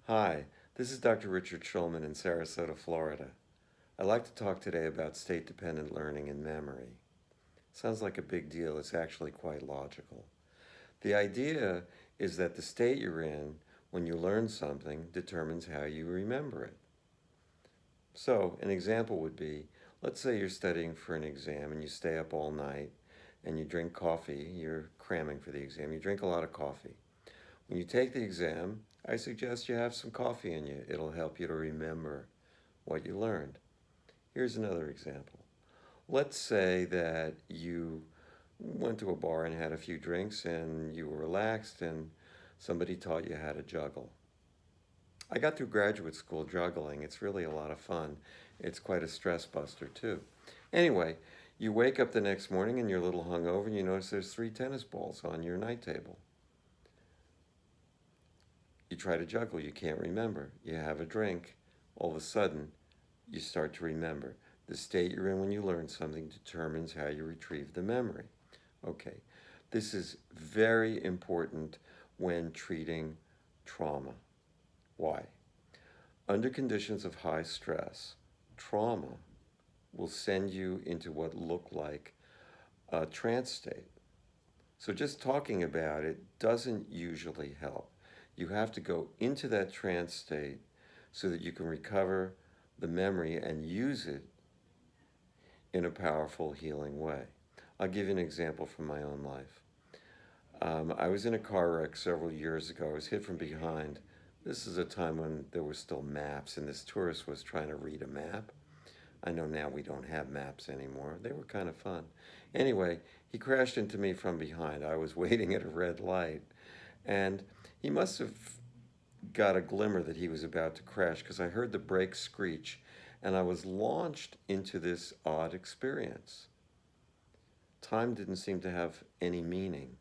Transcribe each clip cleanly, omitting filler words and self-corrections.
Hi, this is Dr. Richard Schulman in Sarasota, Florida. I'd like to talk today about state-dependent learning and memory. Sounds like a big deal, it's actually quite logical. The idea is that the state you're in when you learn something determines how you remember it. So, an example would be, let's say you're studying for an exam and you stay up all night and you drink coffee, you're cramming for the exam, you drink a lot of coffee. When you take the exam, I suggest you have some coffee in you. It'll help you to remember what you learned. Here's another example. Let's say that you went to a bar and had a few drinks and you were relaxed and somebody taught you how to juggle. I got through graduate school juggling. It's really a lot of fun. It's quite a stress buster, too. Anyway, you wake up the next morning and you're a little hungover and you notice there's 3 tennis balls on your night table. You try to juggle, you can't remember. You have a drink, all of a sudden, you start to remember. The state you're in when you learn something determines how you retrieve the memory. Okay, this is very important when treating trauma. Why? Under conditions of high stress, trauma will send you into what look like a trance state. So just talking about it doesn't usually help. You have to go into that trance state so that you can recover the memory and use it in a powerful, healing way. I'll give you an example from my own life. I was in a car wreck several years ago. I was hit from behind. This is a time when there were still maps, and this tourist was trying to read a map. I know now we don't have maps anymore. They were kind of fun. Anyway, he crashed into me from behind. I was waiting at a red light, and he must have got a glimmer that he was about to crash because I heard the brakes screech, and I was launched into this odd experience. Time didn't seem to have any meaning.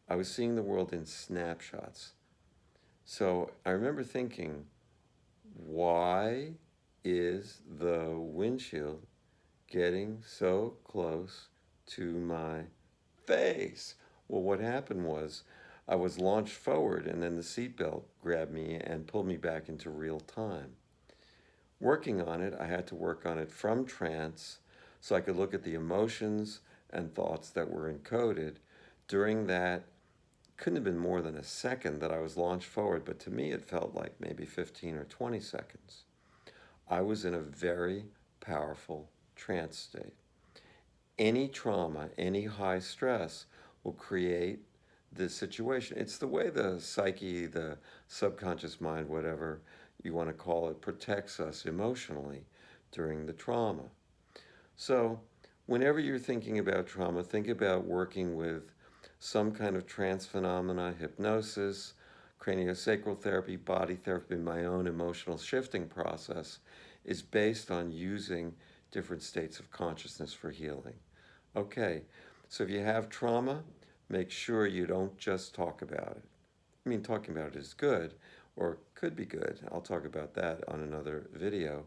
I was seeing the world in snapshots. So I remember thinking, why is the windshield getting so close to my face? Well, what happened was I was launched forward and then the seatbelt grabbed me and pulled me back into real time. Working on it, I had to work on it from trance so I could look at the emotions and thoughts that were encoded during that. Couldn't have been more than a second that I was launched forward, but to me it felt like maybe 15 or 20 seconds. I was in a very powerful trance state. Any trauma, any high stress will create this situation. It's the way the psyche, the subconscious mind, whatever you want to call it, protects us emotionally during the trauma. So, whenever you're thinking about trauma, think about working with some kind of trance phenomena, hypnosis, craniosacral therapy, body therapy. My own emotional shifting process is based on using different states of consciousness for healing. Okay, so if you have trauma, make sure you don't just talk about it. I mean, talking about it is good, or could be good. I'll talk about that on another video.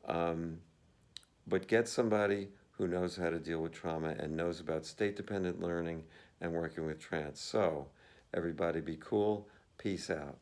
But get somebody who knows how to deal with trauma and knows about state-dependent learning and working with trance. So, everybody be cool. Peace out.